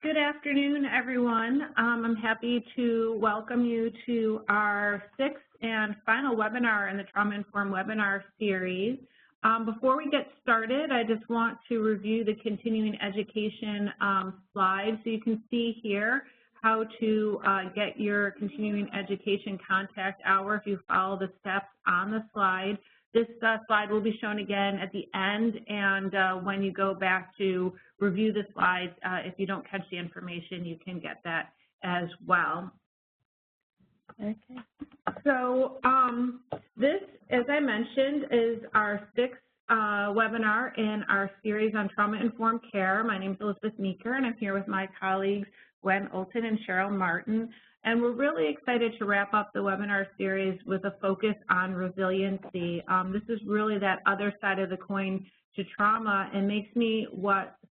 Good afternoon, everyone. I'm happy to welcome you to our sixth and final webinar in the Trauma-Informed Webinar Series. Before we get started, I just want to review the continuing education slides. So you can see here how to get your continuing education contact hour if you follow the steps on the slide. This slide will be shown again at the end, and when you go back to review the slides, if you don't catch the information, you can get that as well. Okay. So this, as I mentioned, is our sixth webinar in our series on trauma-informed care. My name is Elizabeth Meeker, and I'm here with my colleagues Gwen Olton and Cheryl Martin. And we're really excited to wrap up the webinar series with a focus on resiliency. This is really that other side of the coin to trauma, and makes me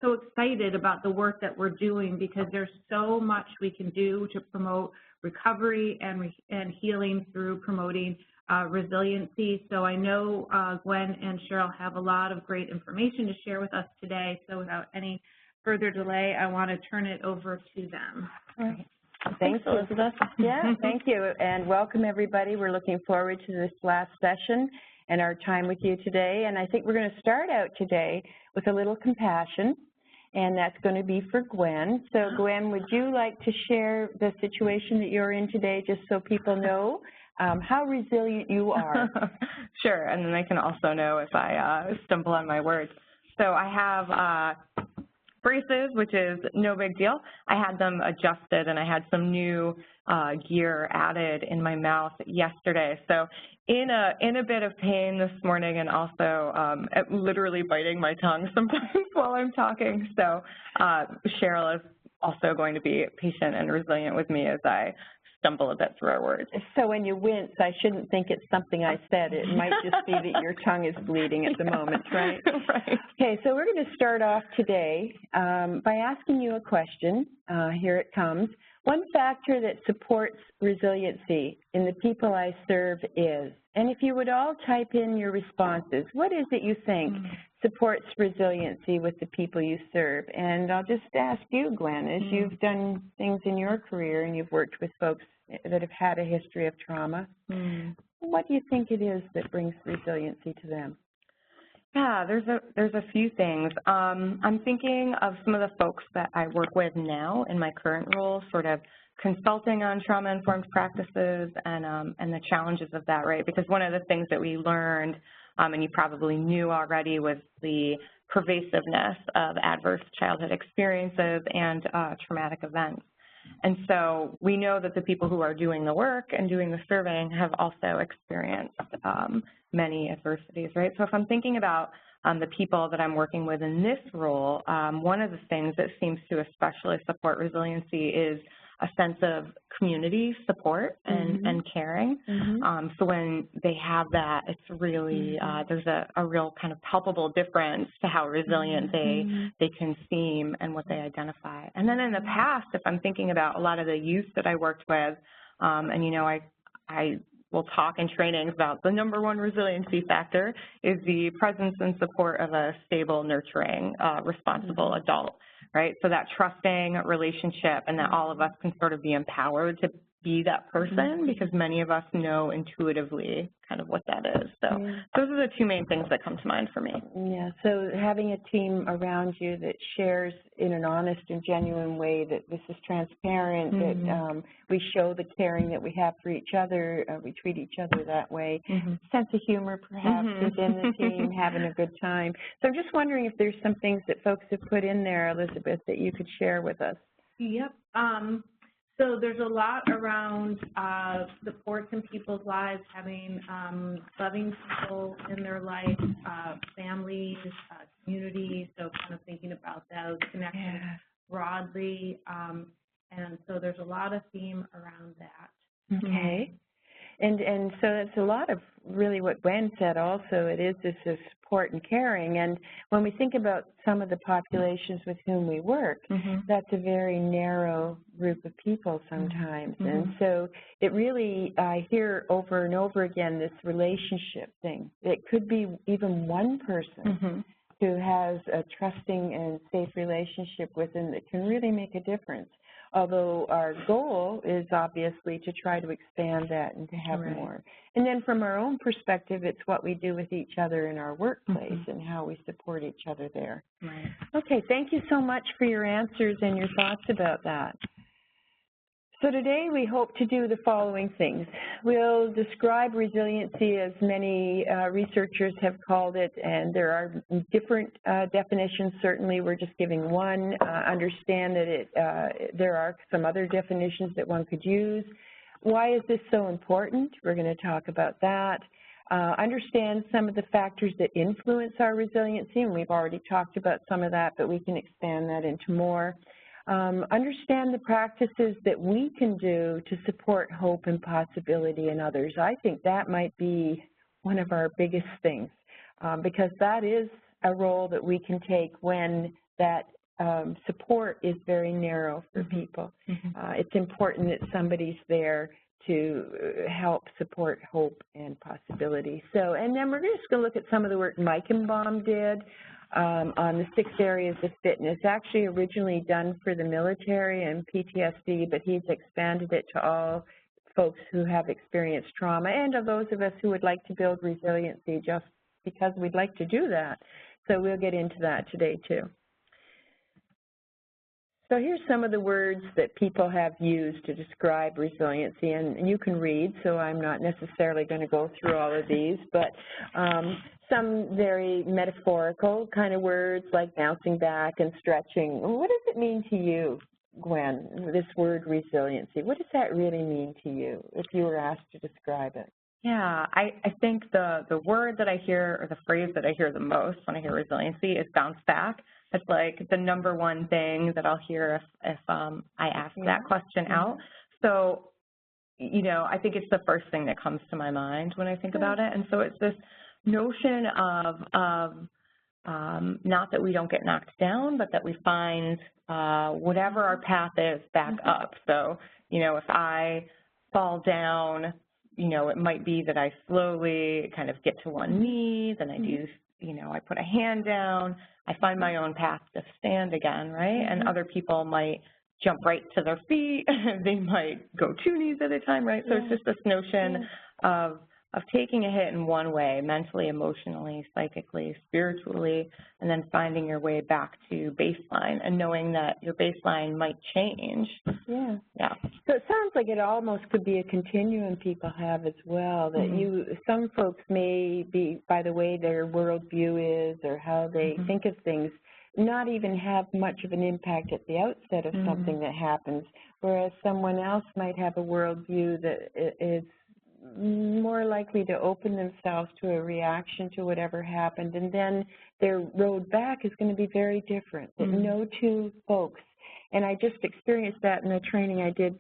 so excited about the work that we're doing, because there's so much we can do to promote recovery and healing through promoting resiliency. So I know Gwen and Cheryl have a lot of great information to share with us today. So without any further delay, I want to turn it over to them. All right. Thanks, Elizabeth. Yeah, thank you, and welcome everybody. We're looking forward to this last session and our time with you today. And I think we're going to start out today with a little compassion, and that's going to be for Gwen. So Gwen, would you like to share the situation that you're in today, just so people know how resilient you are? Sure, and then they can also know if I stumble on my words. So I have braces, which is no big deal. I had them adjusted, and I had some new gear added in my mouth yesterday. So in a bit of pain this morning, and also literally biting my tongue sometimes while I'm talking. So Cheryl is also going to be patient and resilient with me as I stumble a bit through our words. So when you wince, I shouldn't think it's something I said. It might just be that your tongue is bleeding at the moment, right? Right. Okay, so we're going to start off today by asking you a question. Here it comes. One factor that supports resiliency in the people I serve is, and if you would all type in your responses, what is it you think supports resiliency with the people you serve? And I'll just ask you, Gwen, as you've done things in your career and you've worked with folks that have had a history of trauma, what do you think it is that brings resiliency to them? Yeah, there's a few things. I'm thinking of some of the folks that I work with now in my current role, sort of consulting on trauma-informed practices and the challenges of that, right? Because one of the things that we learned, and you probably knew already, was the pervasiveness of adverse childhood experiences and traumatic events. And so we know that the people who are doing the work and doing the surveying have also experienced many adversities, right? So if I'm thinking about the people that I'm working with in this role, one of the things that seems to especially support resiliency is a sense of community support and caring. So when they have that, it's really, there's a real kind of palpable difference to how resilient they can seem and what they identify. And then in the past, if I'm thinking about a lot of the youth that I worked with, and you know, I will talk in trainings about the #1 resiliency factor is the presence and support of a stable, nurturing, responsible adult. Right, so that trusting relationship, and that all of us can sort of be empowered to be that person, because many of us know intuitively kind of what that is. So those are the two main things that come to mind for me. Yeah, so having a team around you that shares in an honest and genuine way that this is transparent, that we show the caring that we have for each other, we treat each other that way, sense of humor perhaps within the team, having a good time. So I'm just wondering if there's some things that folks have put in there, Elizabeth, that you could share with us. Yep. So there's a lot around supports in people's lives, having loving people in their life, families, communities, so kind of thinking about those connections broadly. And so there's a lot of theme around that. Okay. And so it's a lot of really what Gwen said also. It is this support and caring. And when we think about some of the populations with whom we work, that's a very narrow group of people sometimes. And so it really, I hear over and over again this relationship thing. It could be even one person who has a trusting and safe relationship with them that can really make a difference. Although our goal is obviously to try to expand that and to have more. And then from our own perspective, it's what we do with each other in our workplace and how we support each other there. Right. Okay, thank you so much for your answers and your thoughts about that. So today we hope to do the following things. We'll describe resiliency as many researchers have called it, and there are different definitions. Certainly we're just giving one. Understand that there are some other definitions that one could use. Why is this so important? We're going to talk about that. Understand some of the factors that influence our resiliency, and we've already talked about some of that, but we can expand that into more. Understand the practices that we can do to support hope and possibility in others. I think that might be one of our biggest things, because that is a role that we can take when that support is very narrow for people. It's important that somebody's there to help support hope and possibility. So, and then we're just going to look at some of the work Mike and Baum did on the 6 areas of fitness, actually originally done for the military and PTSD, but he's expanded it to all folks who have experienced trauma and of those of us who would like to build resiliency just because we'd like to do that. So we'll get into that today too. So here's some of the words that people have used to describe resiliency, and you can read, so I'm not necessarily going to go through all of these, but some very metaphorical kind of words like bouncing back and stretching. What does it mean to you, Gwen, this word resiliency? What does that really mean to you if you were asked to describe it? Yeah, I think the word that I hear, or the phrase that I hear the most when I hear resiliency is bounce back. It's like the #1 thing that I'll hear if I ask that question out. So, you know, I think it's the first thing that comes to my mind when I think about it. And so it's this notion of not that we don't get knocked down, but that we find whatever our path is back up. So, you know, if I fall down, you know, it might be that I slowly kind of get to one knee, then I do, you know, I put a hand down, I find my own path to stand again, right? And other people might jump right to their feet, they might go 2 knees at a time, right? So it's just this notion of taking a hit in one way, mentally, emotionally, psychically, spiritually, and then finding your way back to baseline and knowing that your baseline might change. Yeah. So it sounds like it almost could be a continuum people have as well, that some folks may be, by the way their worldview is or how they think of things, not even have much of an impact at the outset of something that happens, whereas someone else might have a worldview that is more likely to open themselves to a reaction to whatever happened, and then their road back is going to be very different. No two folks, and I just experienced that in a training I did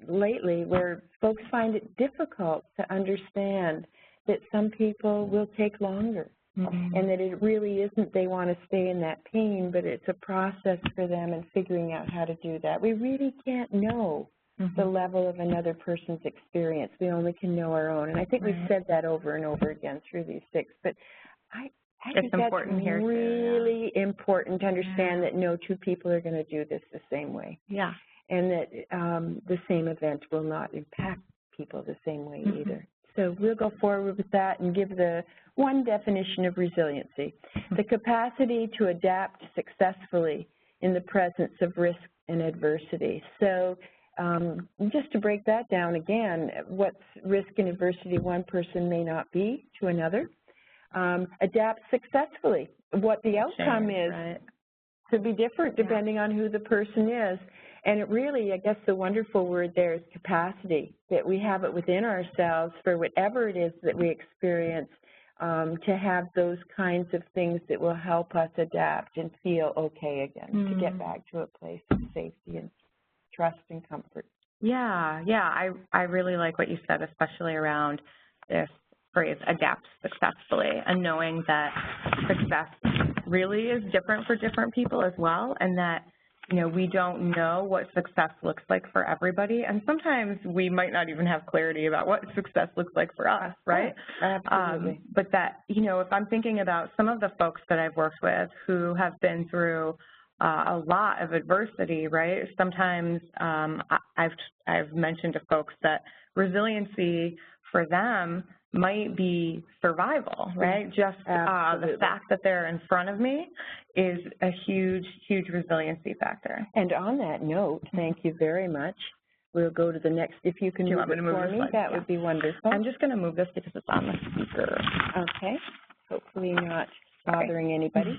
lately where folks find it difficult to understand that some people will take longer, and that it really isn't they want to stay in that pain, but it's a process for them and figuring out how to do that. We really can't know the level of another person's experience. We only can know our own. And I think we've said that over and over again through these 6. But I think that's really important to understand that no two people are going to do this the same way. Yeah. And that the same event will not impact people the same way either. So we'll go forward with that and give the one definition of resiliency: the capacity to adapt successfully in the presence of risk and adversity. So just to break that down again, what's risk and adversity one person may not be to another. Adapt successfully. What the outcome is could be different depending on who the person is. And it really, I guess the wonderful word there is capacity, that we have it within ourselves for whatever it is that we experience, to have those kinds of things that will help us adapt and feel okay again, to get back to a place of safety and trust and comfort. Yeah, I really like what you said, especially around this phrase, adapt successfully, and knowing that success really is different for different people as well, and that, you know, we don't know what success looks like for everybody, and sometimes we might not even have clarity about what success looks like for us, right? Absolutely. But that, you know, if I'm thinking about some of the folks that I've worked with who have been through a lot of adversity, right? Sometimes I've mentioned to folks that resiliency for them might be survival, right? Just the fact that they're in front of me is a huge, huge resiliency factor. And on that note, thank you very much. We'll go to the next. If you can move it for me, that would be wonderful. I'm just going to move this because it's on the speaker. Okay. Hopefully not bothering anybody.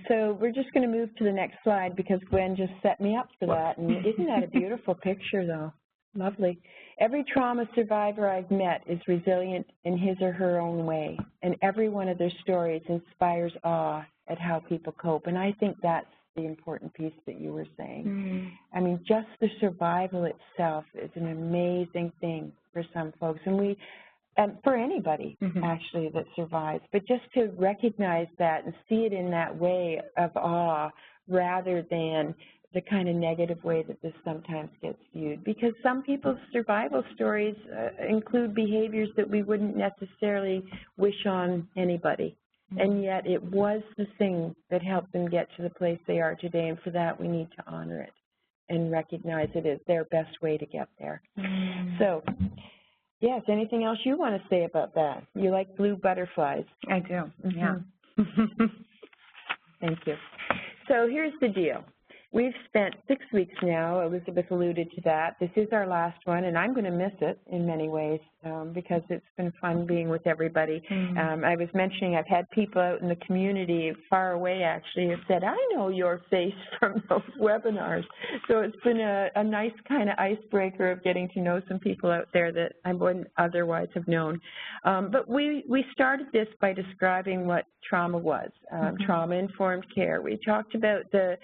So we're just going to move to the next slide because Gwen just set me up for that. And isn't that a beautiful picture, though? Lovely. Every trauma survivor I've met is resilient in his or her own way, and every one of their stories inspires awe at how people cope. And I think that's the important piece that you were saying. I mean, just the survival itself is an amazing thing for some folks, and for anybody, actually, that survives. But just to recognize that and see it in that way of awe rather than the kind of negative way that this sometimes gets viewed. Because some people's survival stories include behaviors that we wouldn't necessarily wish on anybody. And yet it was the thing that helped them get to the place they are today, and for that we need to honor it and recognize it as their best way to get there. So, yes, anything else you want to say about that? You like blue butterflies. I do, yeah. Thank you. So here's the deal. We've spent 6 weeks now. Elizabeth alluded to that. This is our last one, and I'm going to miss it in many ways because it's been fun being with everybody. I was mentioning I've had people out in the community far away actually have said, I know your face from those webinars. So it's been a nice kind of icebreaker of getting to know some people out there that I wouldn't otherwise have known. But we started this by describing what trauma was, trauma-informed care. We talked about the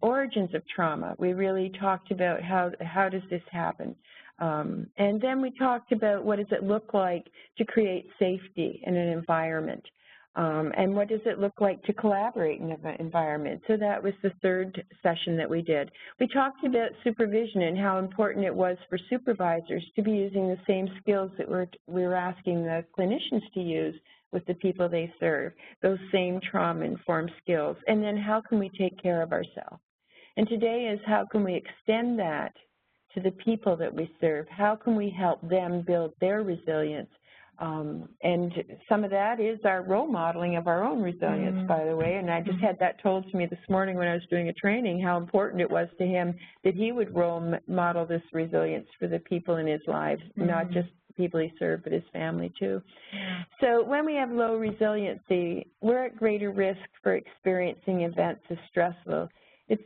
origins of trauma. We really talked about how does this happen. And then we talked about what does it look like to create safety in an environment. And what does it look like to collaborate in an environment? So that was the third session that we did. We talked about supervision and how important it was for supervisors to be using the same skills that we were asking the clinicians to use with the people they serve, those same trauma-informed skills. And then how can we take care of ourselves? And today is how can we extend that to the people that we serve? How can we help them build their resilience? And some of that is our role modeling of our own resilience, by the way. And I just had that told to me this morning when I was doing a training, how important it was to him that he would role model this resilience for the people in his lives, not just the people he served, but his family too. So when we have low resiliency, we're at greater risk for experiencing events as stressful. It's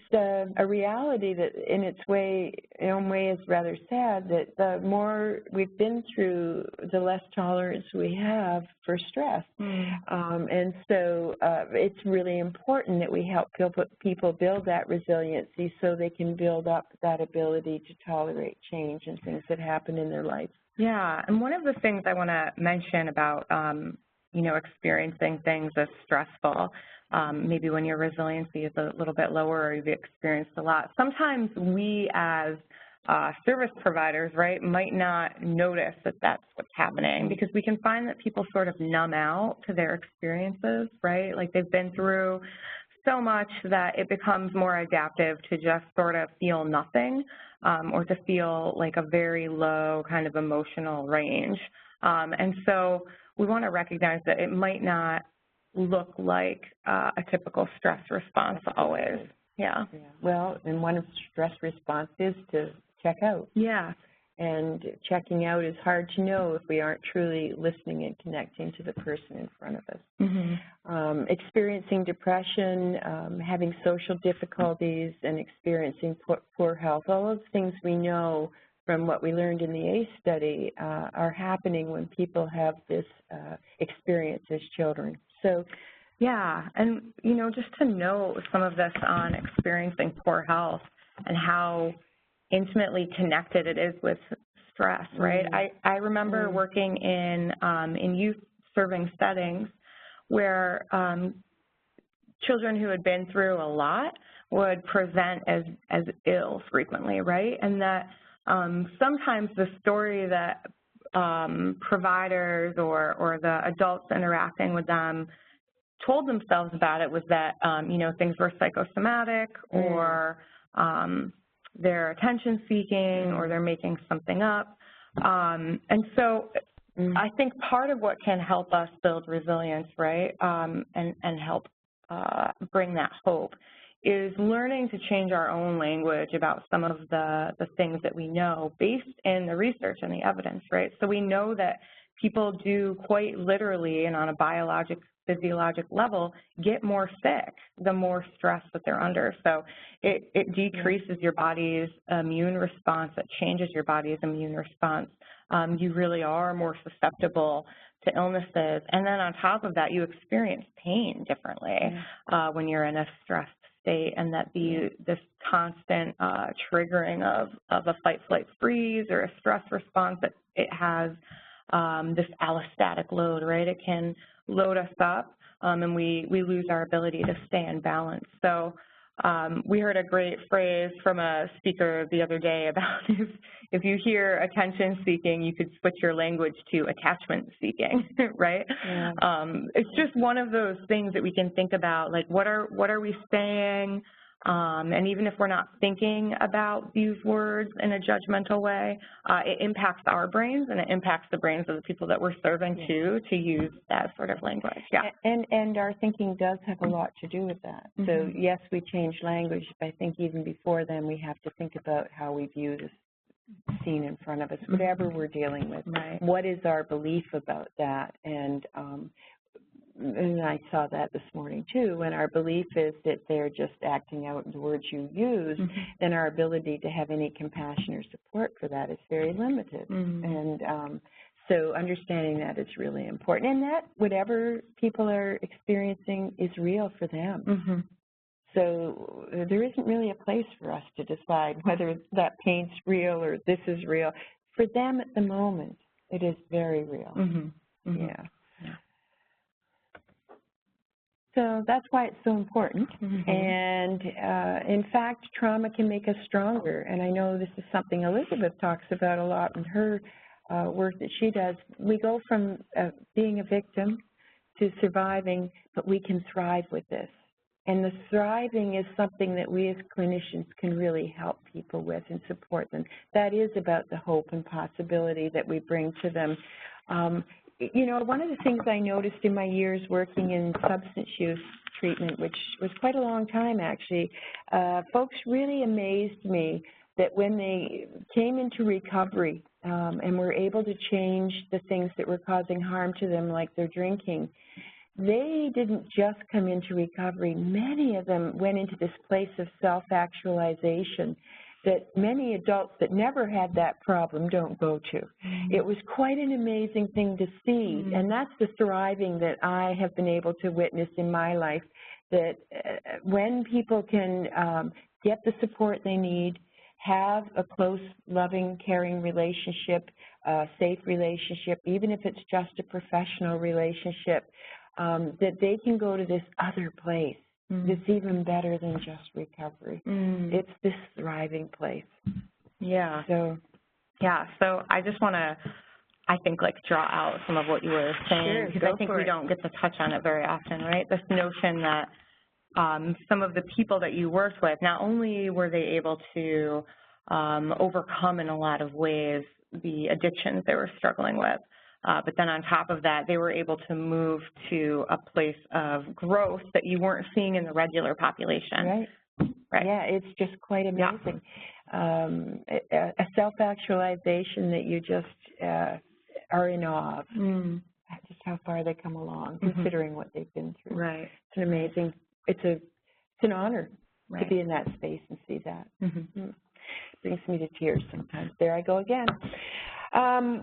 a reality that in its own way is rather sad, that the more we've been through, the less tolerance we have for stress. And so it's really important that we help people build that resiliency so they can build up that ability to tolerate change and things that happen in their life. Yeah, and one of the things I want to mention about, you know, experiencing things as stressful, maybe when your resiliency is a little bit lower or you've experienced a lot. Sometimes we as service providers, right, might not notice that that's what's happening because we can find that people sort of numb out to their experiences, right? Like they've been through so much that it becomes more adaptive to just sort of feel nothing or to feel like a very low kind of emotional range. And so we want to recognize that it might not look like a typical stress response always. Yeah. Well, and one of the stress response is to check out. Yeah. And checking out is hard to know if we aren't truly listening and connecting to the person in front of us. Experiencing depression, having social difficulties, and experiencing poor health, all of the things we know from what we learned in the ACE study are happening when people have this experience as children. So, yeah, and, you know, just to know some of this on experiencing poor health and how intimately connected it is with stress, right? I remember working in youth serving settings where children who had been through a lot would present as ill frequently, right? And that sometimes the story that providers or the adults interacting with them told themselves about it was that, you know, things were psychosomatic or they're attention seeking or they're making something up. And so I think part of what can help us build resilience, right, and help bring that hope is learning to change our own language about some of the things that we know based in the research and the evidence, right? So we know that people do quite literally and on a physiologic level get more sick the more stress that they're under. So it decreases your body's immune response, it changes your body's immune response. You really are more susceptible to illnesses. And then on top of that, you experience pain differently when you're in a stressed state, and that this constant triggering of a fight, flight, freeze or a stress response, that it has this allostatic load, right? It can load us up and we lose our ability to stay in balance. So we heard a great phrase from a speaker the other day about if you hear attention seeking, you could switch your language to attachment seeking, right? Yeah. It's just one of those things that we can think about, like what are we saying? And even if we're not thinking about these words in a judgmental way, it impacts our brains and it impacts the brains of the people that we're serving to use that sort of language. Yeah. And our thinking does have a lot to do with that. So yes, we change language, but I think even before then we have to think about how we view this scene in front of us, whatever we're dealing with. Right. What is our belief about that? And I saw that this morning too, when our belief is that they're just acting out the words you use, then our ability to have any compassion or support for that is very limited. And so understanding that is really important, and that whatever people are experiencing is real for them. So there isn't really a place for us to decide whether that pain's real or this is real. For them at the moment, it is very real. Yeah. So that's why it's so important. And in fact, trauma can make us stronger. And I know this is something Elizabeth talks about a lot in her work that she does. We go from being a victim to surviving, but we can thrive with this. And the thriving is something that we as clinicians can really help people with and support them. That is about the hope and possibility that we bring to them. You know, one of the things I noticed in my years working in substance use treatment, which was quite a long time actually, folks really amazed me that when they came into recovery and were able to change the things that were causing harm to them, like their drinking, they didn't just come into recovery. Many of them went into this place of self-actualization that many adults that never had that problem don't go to. It was quite an amazing thing to see, and that's the thriving that I have been able to witness in my life, that when people can get the support they need, have a close, loving, caring relationship, safe relationship, even if it's just a professional relationship, that they can go to this other place that's even better than just recovery. It's this thriving place. Yeah. So I just want to, I think, like, draw out some of what you were saying, because I think we don't get to touch on it very often, right? This notion that some of the people that you worked with, not only were they able to overcome in a lot of ways the addictions they were struggling with, but then on top of that, they were able to move to a place of growth that you weren't seeing in the regular population. Right. Yeah, it's just quite amazing. A self-actualization that you just are in awe of, just how far they come along, considering what they've been through. Right. It's an amazing, it's an honor to be in that space and see that. Brings me to tears sometimes. There I go again.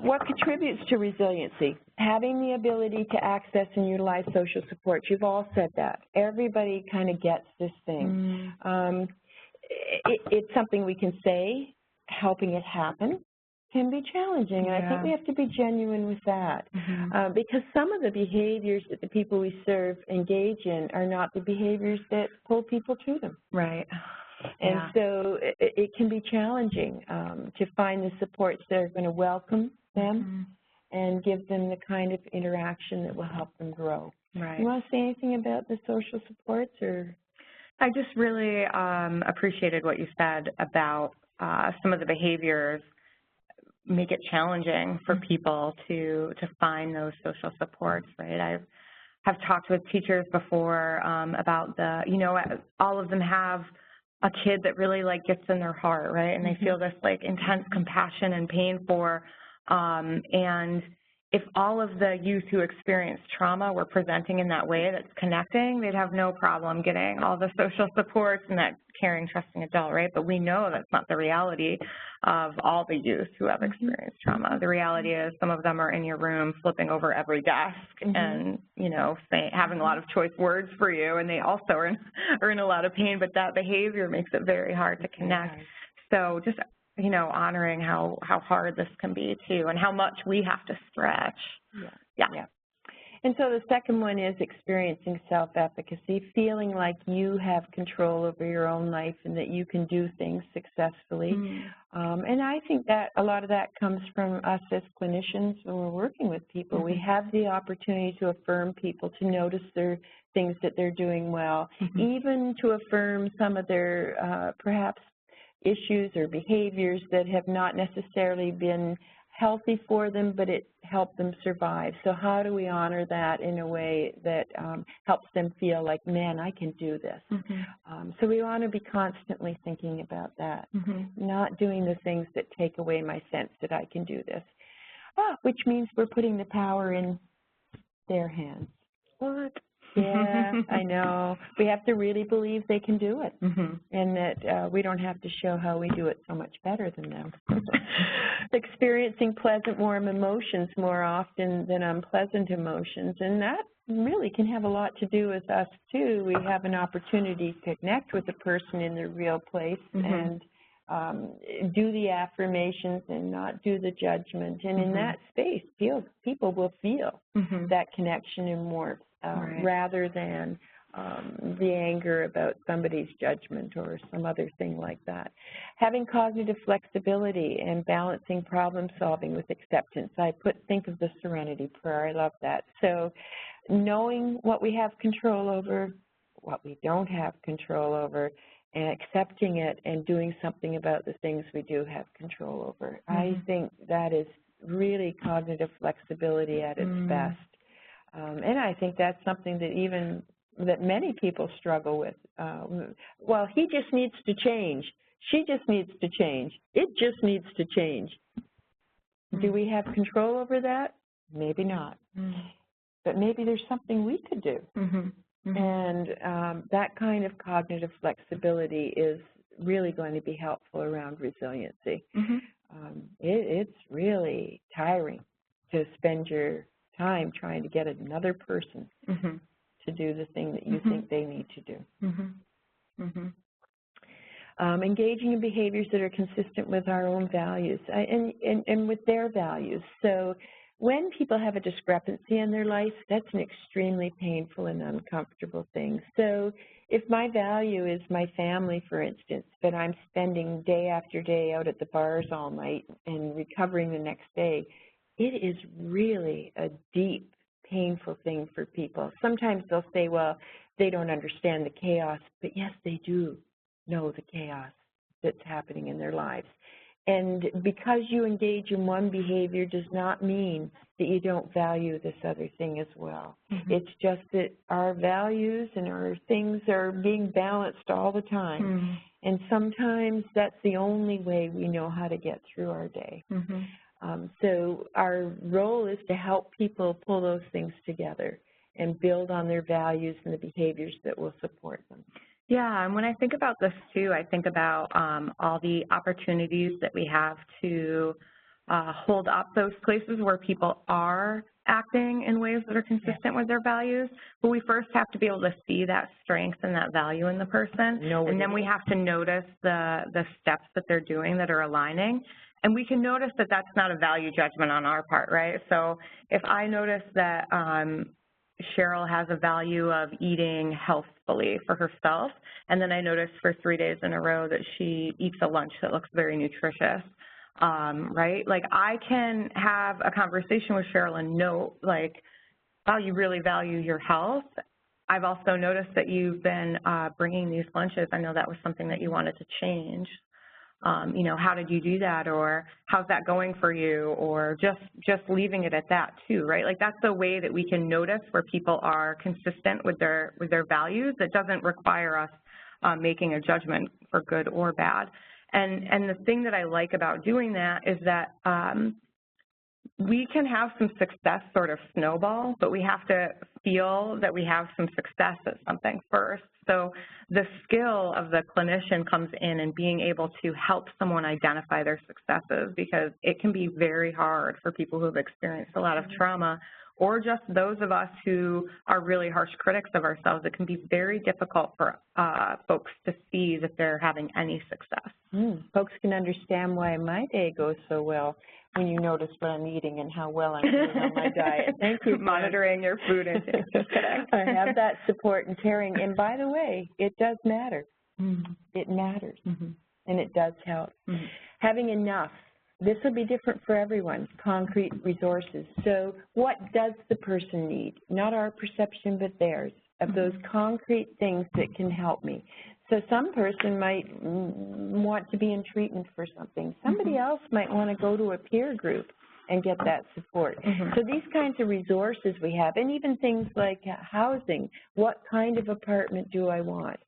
What contributes to resiliency? Having the ability to access and utilize social support. You've all said that. Everybody kind of gets this thing. It's something we can say, helping it happen can be challenging, and I think we have to be genuine with that, because some of the behaviors that the people we serve engage in are not the behaviors that pull people to them. Right. And so it can be challenging to find the supports that are going to welcome them and give them the kind of interaction that will help them grow. Right. You want to say anything about the social supports? Or I just really appreciated what you said about some of the behaviors make it challenging for people to find those social supports, right? I've talked with teachers before about all of them have a kid that really gets in their heart, right? And they feel this intense compassion and pain for, and if all of the youth who experience trauma were presenting in that way that's connecting, they'd have no problem getting all the social supports and that caring, trusting adult, right? But we know that's not the reality of all the youth who have experienced trauma. The reality is some of them are in your room flipping over every desk and, having a lot of choice words for you, and they also are in a lot of pain, but that behavior makes it very hard to connect. So just honoring how hard this can be too, and how much we have to stretch. Yeah. And so the second one is experiencing self-efficacy, feeling like you have control over your own life and that you can do things successfully. And I think that a lot of that comes from us as clinicians when we're working with people. We have the opportunity to affirm people, to notice their things that they're doing well, even to affirm some of their perhaps issues or behaviors that have not necessarily been healthy for them, but it helped them survive. So how do we honor that in a way that helps them feel like, man, I can do this? So we want to be constantly thinking about that, not doing the things that take away my sense that I can do this, which means we're putting the power in their hands. What? Yeah, I know. We have to really believe they can do it, and that we don't have to show how we do it so much better than them. Experiencing pleasant, warm emotions more often than unpleasant emotions, and that really can have a lot to do with us, too. We have an opportunity to connect with a person in their real place and do the affirmations and not do the judgment. And in that space, people will feel that connection and warmth. Rather than the anger about somebody's judgment or some other thing like that. Having cognitive flexibility and balancing problem solving with acceptance. Think of the serenity prayer. I love that. So knowing what we have control over, what we don't have control over, and accepting it and doing something about the things we do have control over. I think that is really cognitive flexibility at its best. And I think that's something that many people struggle with. Well, he just needs to change. She just needs to change. It just needs to change. Do we have control over that? Maybe not. But maybe there's something we could do. And that kind of cognitive flexibility is really going to be helpful around resiliency. It's really tiring to spend your time trying to get another person to do the thing that you think they need to do. Engaging in behaviors that are consistent with our own values and with their values. So when people have a discrepancy in their life, that's an extremely painful and uncomfortable thing. So if my value is my family, for instance, but I'm spending day after day out at the bars all night and recovering the next day, it is really a deep, painful thing for people. Sometimes they'll say, well, they don't understand the chaos, but yes, they do know the chaos that's happening in their lives. And because you engage in one behavior does not mean that you don't value this other thing as well. It's just that our values and our things are being balanced all the time. And sometimes that's the only way we know how to get through our day. So our role is to help people pull those things together and build on their values and the behaviors that will support them. Yeah, and when I think about this too, I think about all the opportunities that we have to hold up those places where people are acting in ways that are consistent with their values, but we first have to be able to see that strength and that value in the person, and then we have to notice the steps that they're doing that are aligning. And we can notice that that's not a value judgment on our part, right? So if I notice that Cheryl has a value of eating healthfully for herself, and then I notice for 3 days in a row that she eats a lunch that looks very nutritious, right? Like, I can have a conversation with Cheryl and note, like, wow, you really value your health. I've also noticed that you've been bringing these lunches. I know that was something that you wanted to change. You know, how did you do that, or how's that going for you, or just leaving it at that too, right? Like, that's the way that we can notice where people are consistent with their values. It doesn't require us making a judgment for good or bad. And the thing that I like about doing that is that we can have some success sort of snowball, but we have to feel that we have some success at something first. So the skill of the clinician comes in and being able to help someone identify their successes, because it can be very hard for people who have experienced a lot of trauma, or just those of us who are really harsh critics of ourselves. It can be very difficult for folks to see that they're having any success. Folks can understand why my day goes so well when you notice what I'm eating and how well I'm doing on my diet. Thank you. Monitoring your food intake. I have that support and caring. And by the way, it does matter. It matters. And it does help. Having enough. This will be different for everyone, concrete resources. So what does the person need? Not our perception, but theirs, of those concrete things that can help me. So some person might want to be in treatment for something. Somebody else might want to go to a peer group and get that support. So these kinds of resources we have, and even things like housing. What kind of apartment do I want?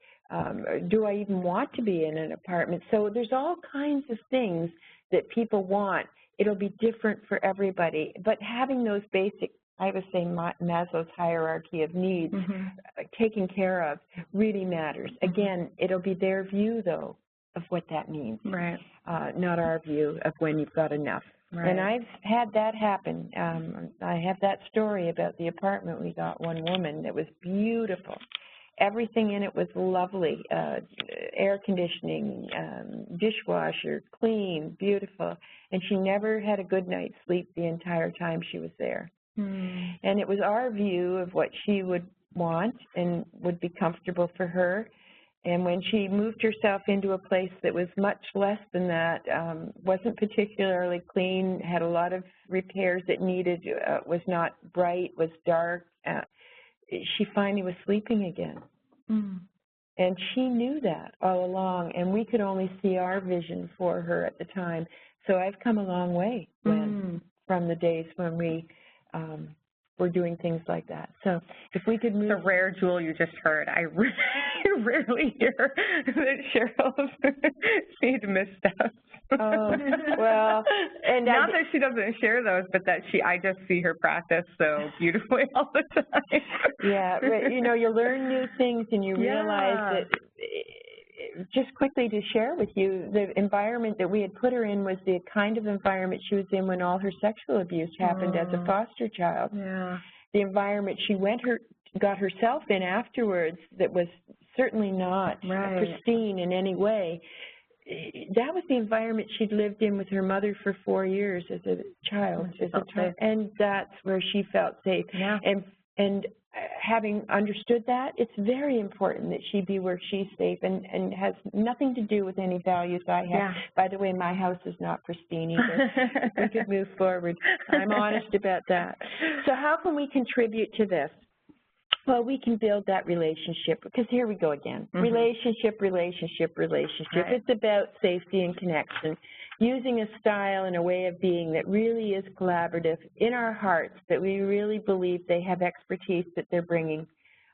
Do I even want to be in an apartment? So there's all kinds of things that people want. It'll be different for everybody. But having those basic, I would say Maslow's hierarchy of needs, taken care of, really matters. Again, it'll be their view, though, of what that means, right? Not our view of when you've got enough. Right. And I've had that happen. I have that story about the apartment we got, one woman, that was beautiful. Everything in it was lovely, air conditioning, dishwasher, clean, beautiful. And she never had a good night's sleep the entire time she was there. And it was our view of what she would want and would be comfortable for her. And when she moved herself into a place that was much less than that, wasn't particularly clean, had a lot of repairs it needed, was not bright, was dark, she finally was sleeping again. And she knew that all along, and we could only see our vision for her at the time. So I've come a long way from the days when we were doing things like that. So if we could move... The rare jewel you just heard. I rarely hear that Cheryl's made missteps. Oh, well, and not that she doesn't share those, but that I just see her practice so beautifully all the time. Yeah, you know, you learn new things and you realize that, just quickly to share with you, the environment that we had put her in was the kind of environment she was in when all her sexual abuse happened as a foster child. The environment she got herself in afterwards that was certainly not pristine in any way. That was the environment she'd lived in with her mother for 4 years as a child, and that's where she felt safe. And having understood that, it's very important that she be where she's safe, and has nothing to do with any values I have. By the way, my house is not pristine either. We could move forward. I'm honest about that. So how can we contribute to this? Well, we can build that relationship, because here we go again. Relationship. It's about safety and connection, using a style and a way of being that really is collaborative in our hearts, that we really believe they have expertise that they're bringing,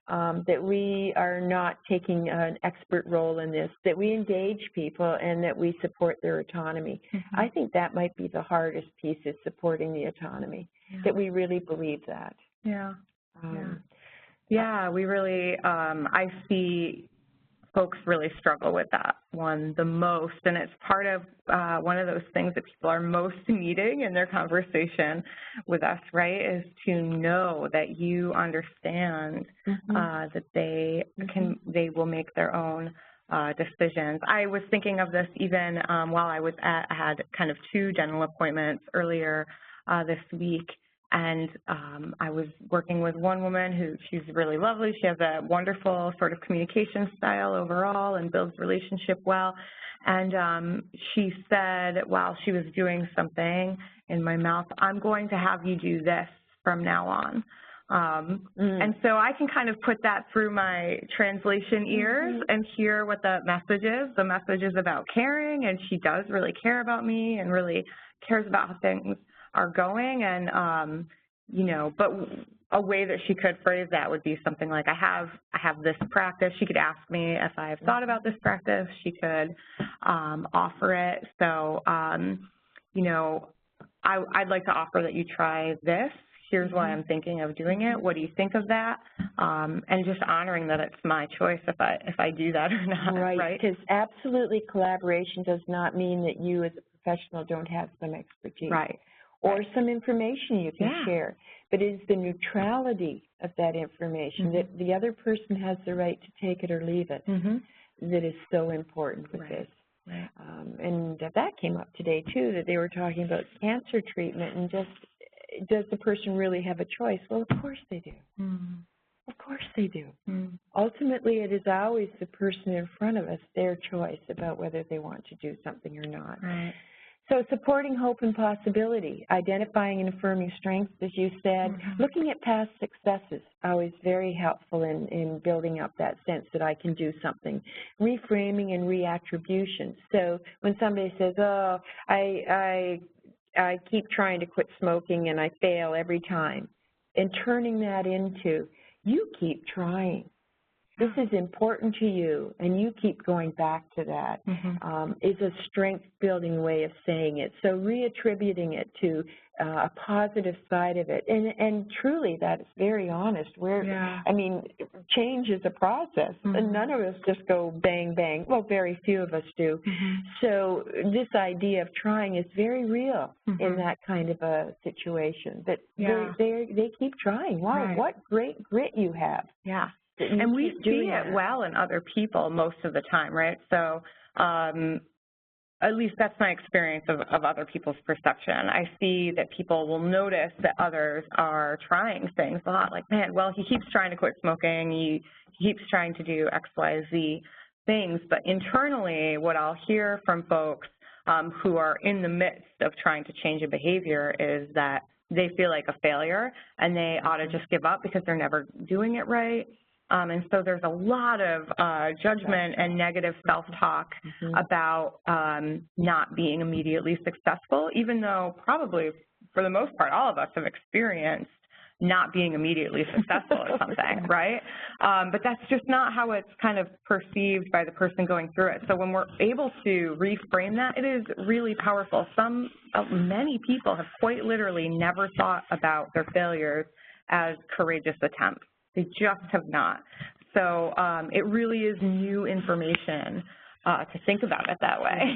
that we are not taking an expert role in this, that we engage people and that we support their autonomy. I think that might be the hardest piece, is supporting the autonomy, that we really believe that. Yeah, we really, I see folks really struggle with that one the most, and it's part of one of those things that people are most needing in their conversation with us, right, is to know that you understand that they will make their own decisions. I was thinking of this even while I had kind of 2 dental appointments earlier this week, and I was working with one woman she's really lovely. She has a wonderful sort of communication style overall and builds relationship well. And she said while she was doing something in my mouth, "I'm going to have you do this from now on." And so I can kind of put that through my translation ears and hear what the message is. The message is about caring, and she does really care about me and really cares about how things are going. And, you know, but a way that she could phrase that would be something like, I have this practice. She could ask me if I've thought about this practice. She could offer it. So, you know, I'd like to offer that you try this. Here's why I'm thinking of doing it. What do you think of that? And just honoring that it's my choice if I do that or not. Right, because absolutely collaboration does not mean that you as a professional don't have some expertise. Right. Or some information you can share. But it is the neutrality of that information, that the other person has the right to take it or leave it, that is so important with this. Right. And that came up today, too, that they were talking about cancer treatment and just, does the person really have a choice? Well, of course they do. Of course they do. Ultimately, it is always the person in front of us, their choice about whether they want to do something or not. Right. So supporting hope and possibility, identifying and affirming strengths, as you said, looking at past successes, always very helpful in building up that sense that I can do something. Reframing and reattribution. So when somebody says, oh, I keep trying to quit smoking and I fail every time, and turning that into, you keep trying. This is important to you, and you keep going back to that, is a strength-building way of saying it. So reattributing it to a positive side of it. And truly, that is very honest. I mean, change is a process, and none of us just go bang, bang. Well, very few of us do. So this idea of trying is very real in that kind of a situation, that they keep trying. Wow, what great grit you have. Yeah. And we see it well in other people most of the time, right? So at least that's my experience of other people's perception. I see that people will notice that others are trying things a lot, like, man, well, he keeps trying to quit smoking, he keeps trying to do X, Y, Z things. But internally, what I'll hear from folks who are in the midst of trying to change a behavior is that they feel like a failure and they ought to just give up because they're never doing it right. And so there's a lot of judgment and negative self-talk about not being immediately successful, even though probably for the most part all of us have experienced not being immediately successful or something, right? But that's just not how it's kind of perceived by the person going through it. So when we're able to reframe that, it is really powerful. Many people have quite literally never thought about their failures as courageous attempts. They just have not. So it really is new information to think about it that way.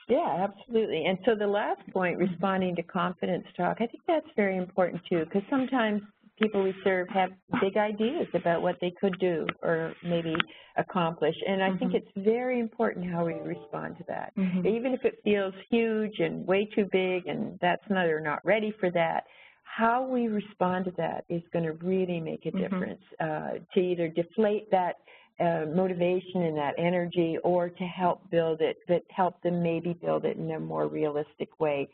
Yeah, absolutely. And so the last point, responding to confidence talk, I think that's very important too, because sometimes people we serve have big ideas about what they could do or maybe accomplish. And I think it's very important how we respond to that. Even if it feels huge and way too big and they're not ready for that, how we respond to that is going to really make a difference, to either deflate that motivation and that energy or to help build it, but help them maybe build it in a more realistic way.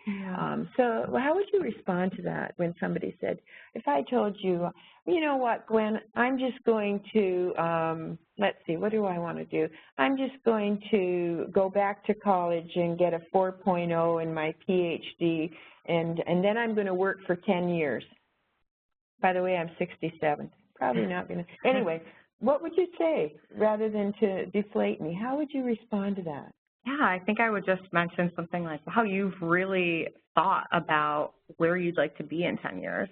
So how would you respond to that when somebody said, if I told you, you know what, Gwen, I'm just going to, let's see, what do I want to do? I'm just going to go back to college and get a 4.0 in my PhD, and then I'm going to work for 10 years. By the way, I'm 67. Probably not going to. Anyway, what would you say rather than to deflate me? How would you respond to that? Yeah, I think I would just mention something like how you've really thought about where you'd like to be in 10 years.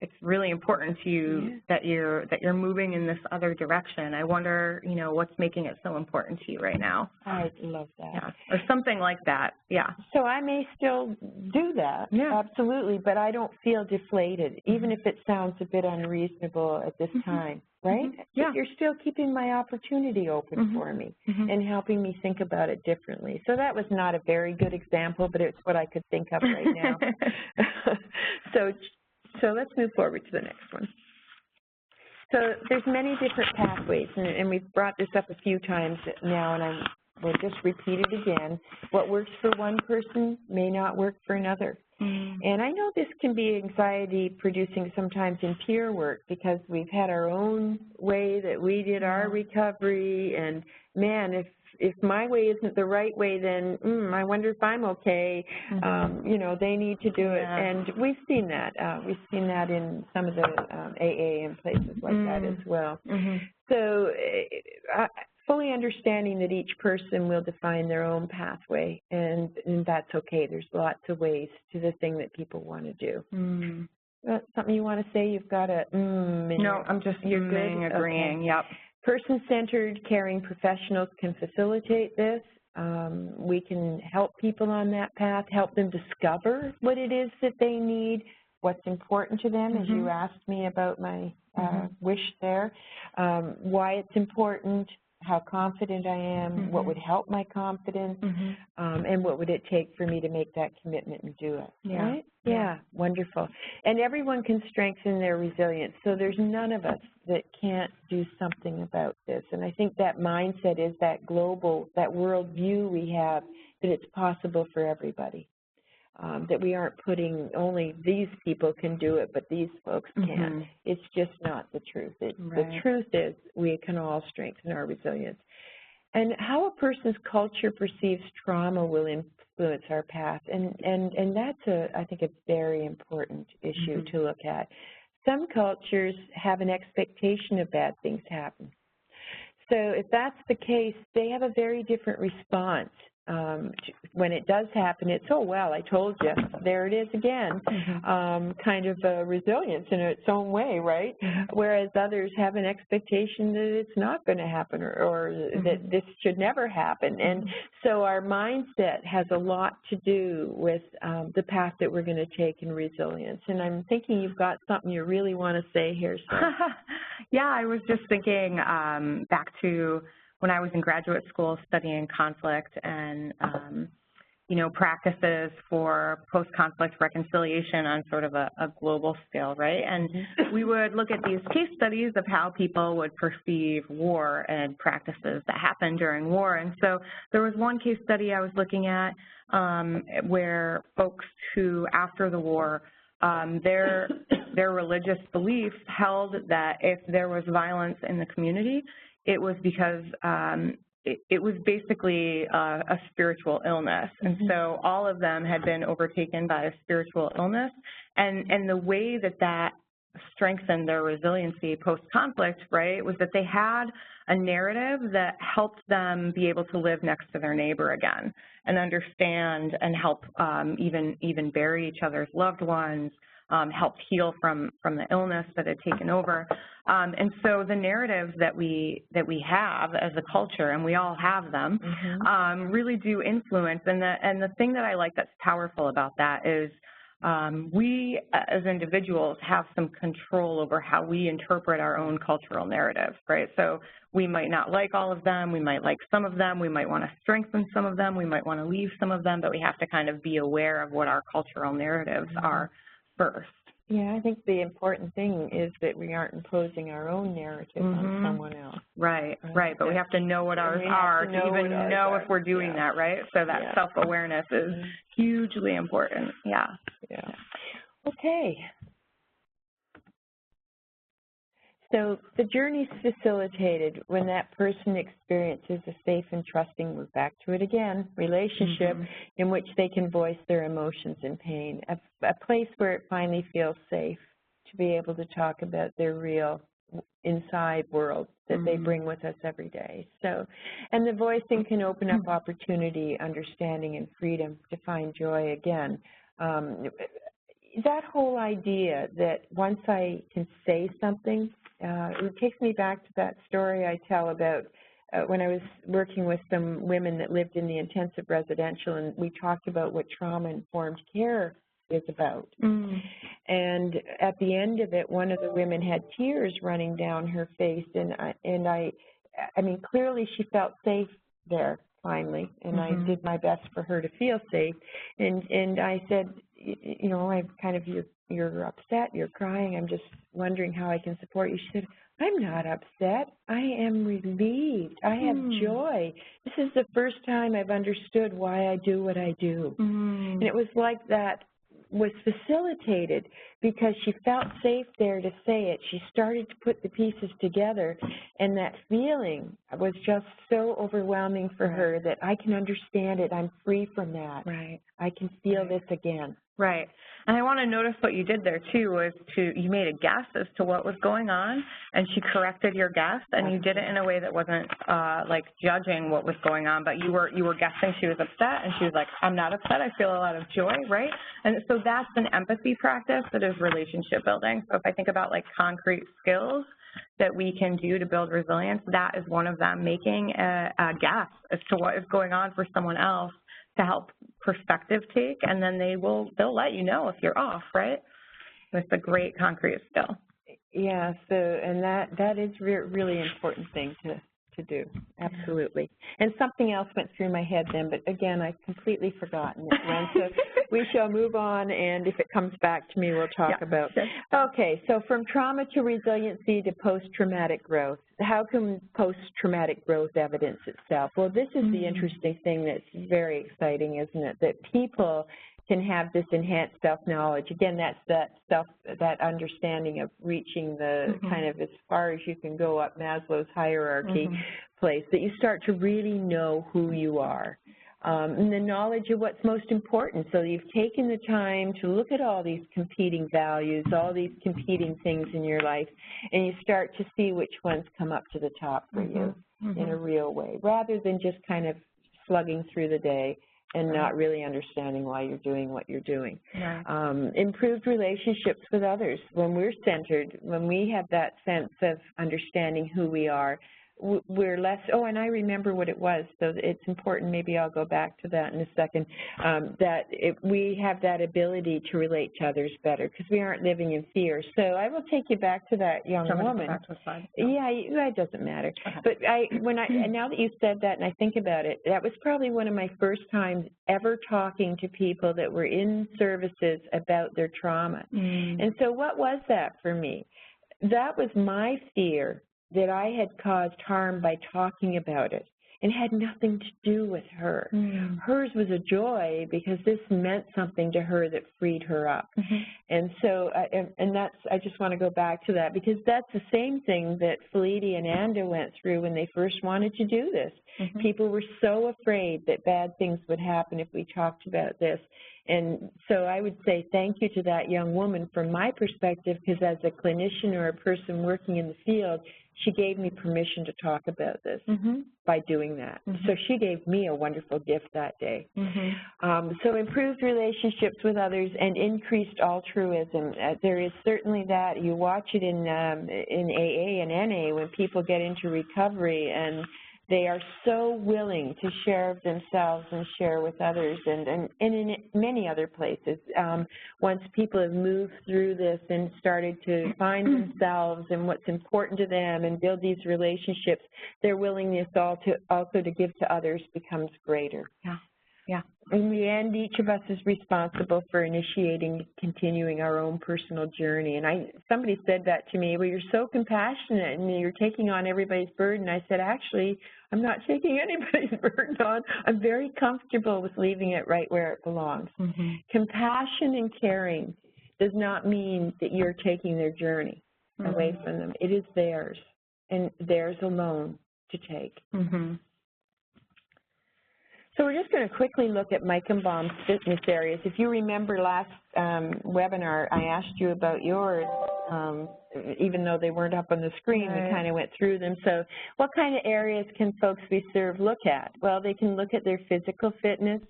It's really important to you that you're moving in this other direction. I wonder, you know, what's making it so important to you right now. I love that. Yeah, or something like that. Yeah. So I may still do that, absolutely, but I don't feel deflated, even if it sounds a bit unreasonable at this time. right? Yeah. You're still keeping my opportunity open for me and helping me think about it differently. So that was not a very good example, but it's what I could think of right now. So let's move forward to the next one. So there's many different pathways, and we've brought this up a few times now, and we'll just repeat it again. What works for one person may not work for another. And I know this can be anxiety-producing sometimes in peer work because we've had our own way that we did our recovery, and man, if my way isn't the right way, then I wonder if I'm okay. You know, they need to do it, and we've seen that. We've seen that in some of the AA and places like that as well. So fully understanding that each person will define their own pathway, and that's okay. There's lots of ways to the thing that people want to do. Something you want to say? You've got a No, I'm just agreeing. Okay. Yep. Person-centered caring professionals can facilitate this. We can help people on that path, help them discover what it is that they need, what's important to them, as you asked me about my wish there, why it's important, how confident I am, what would help my confidence, and what would it take for me to make that commitment and do it, right? Yeah, wonderful. And everyone can strengthen their resilience, so there's none of us that can't do something about this. And I think that mindset is that global, that world view we have, that it's possible for everybody. That we aren't putting only these people can do it, but these folks can't. It's just not the truth. The truth is we can all strengthen our resilience. And how a person's culture perceives trauma will influence our path, and that's I think a very important issue to look at. Some cultures have an expectation of bad things happen. So if that's the case, they have a very different response. When it does happen, it's, oh, well, I told you, there it is again, kind of resilience in its own way, right? Whereas others have an expectation that it's not going to happen or that this should never happen. And so our mindset has a lot to do with the path that we're going to take in resilience. And I'm thinking you've got something you really want to say here. So. Yeah, I was just thinking back to when I was in graduate school studying conflict and, you know, practices for post-conflict reconciliation on sort of a global scale, right? And we would look at these case studies of how people would perceive war and practices that happened during war. And so there was one case study I was looking at where folks who, after the war, their religious beliefs held that if there was violence in the community, it was because it was basically a spiritual illness. And so all of them had been overtaken by a spiritual illness. And the way that strengthened their resiliency post-conflict, right, was that they had a narrative that helped them be able to live next to their neighbor again and understand and help even bury each other's loved ones, help heal from the illness that had taken over. And so the narratives that we have as a culture, and we all have them, really do influence. And the thing that I like that's powerful about that is we as individuals have some control over how we interpret our own cultural narratives, right? So we might not like all of them, we might like some of them, we might want to strengthen some of them, we might want to leave some of them, but we have to kind of be aware of what our cultural narratives are first. Yeah, I think the important thing is that we aren't imposing our own narrative on someone else. Right. But we have to know what ours are to even know if we're doing that, right? So that self-awareness is hugely important. Yeah. Okay. So the journey's facilitated when that person experiences a safe and trusting, we're back to it again, relationship in which they can voice their emotions and pain, a place where it finally feels safe to be able to talk about their real inside world that they bring with us every day. So, and the voicing can open up opportunity, understanding, and freedom to find joy again. That whole idea that once I can say something, it takes me back to that story I tell about when I was working with some women that lived in the intensive residential, and we talked about what trauma-informed care is about. Mm. And at the end of it, one of the women had tears running down her face, and I mean, clearly she felt safe there finally, and I did my best for her to feel safe. And I said, you know, I'm kind of, you're upset, you're crying, I'm just wondering how I can support you. She said, I'm not upset. I am relieved. I have joy. This is the first time I've understood why I do what I do. And it was like that was facilitated because she felt safe there to say it. She started to put the pieces together, and that feeling was just so overwhelming for her that I can understand it. I'm free from that. Right. I can feel this again. Right. And I want to notice what you did there, too, was you made a guess as to what was going on, and she corrected your guess, and you did it in a way that wasn't, like, judging what was going on, but you were guessing she was upset, and she was like, I'm not upset, I feel a lot of joy, right? And so that's an empathy practice that is relationship building. So if I think about, like, concrete skills that we can do to build resilience, that is one of them, making a guess as to what is going on for someone else to help perspective take, and then they'll let you know if you're off, right? It's a great concrete skill. Yeah, so, and that is really important thing to do, absolutely. And something else went through my head then, but again, I've completely forgotten it then. So we shall move on, and if it comes back to me, we'll talk about. Okay, so from trauma to resiliency to post-traumatic growth. How can post-traumatic growth evidence itself? Well, this is the interesting thing that's very exciting, isn't it? That people can have this enhanced self-knowledge. Again, that's that understanding of reaching the kind of as far as you can go up Maslow's hierarchy place, that you start to really know who you are. And the knowledge of what's most important. So you've taken the time to look at all these competing values, all these competing things in your life, and you start to see which ones come up to the top for you in a real way, rather than just kind of slugging through the day and not really understanding why you're doing what you're doing. Right. Improved relationships with others. When we're centered, when we have that sense of understanding who we are, we're less, and I remember what it was, so it's important, maybe I'll go back to that in a second, that we have that ability to relate to others better because we aren't living in fear. So I will take you back to that young woman. Back to the slide. Yeah, it doesn't matter. But now that you said that and I think about it, that was probably one of my first times ever talking to people that were in services about their trauma. And so what was that for me? That was my fear that I had caused harm by talking about it, and had nothing to do with her. Hers was a joy because this meant something to her that freed her up. And so, and that's, I just want to go back to that because that's the same thing that Felidi and Anda went through when they first wanted to do this. People were so afraid that bad things would happen if we talked about this. And so I would say thank you to that young woman from my perspective, because as a clinician or a person working in the field, she gave me permission to talk about this by doing that. So she gave me a wonderful gift that day. So improved relationships with others and increased altruism. There is certainly that. You watch it in AA and NA when people get into recovery, and they are so willing to share of themselves and share with others, and in many other places. Once people have moved through this and started to find themselves and what's important to them and build these relationships, their willingness also to give to others becomes greater. Yeah. In the end, each of us is responsible for initiating, continuing our own personal journey. And somebody said that to me, well, you're so compassionate and you're taking on everybody's burden. I said, actually, I'm not taking anybody's burden on. I'm very comfortable with leaving it right where it belongs. Compassion and caring does not mean that you're taking their journey away from them. It is theirs, and theirs alone to take. So we're just going to quickly look at Meichenbaum's fitness areas. If you remember last webinar, I asked you about yours, even though they weren't up on the screen, we kind of went through them. So what kind of areas can folks we serve look at? Well, they can look at their physical fitness.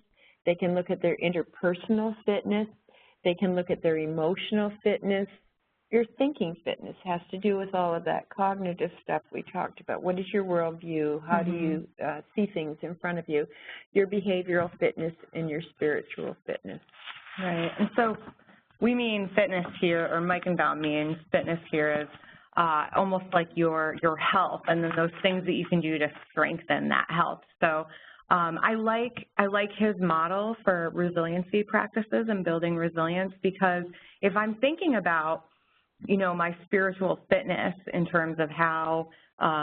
They can look at their interpersonal fitness. They can look at their emotional fitness. Your thinking fitness has to do with all of that cognitive stuff we talked about. What is your worldview? How do you see things in front of you? Your behavioral fitness and your spiritual fitness. Right. And so we mean fitness here, or Mike and Val means fitness here is almost like your health, and then those things that you can do to strengthen that health. So I like his model for resiliency practices and building resilience, because if I'm thinking about, you know, my spiritual fitness in terms of how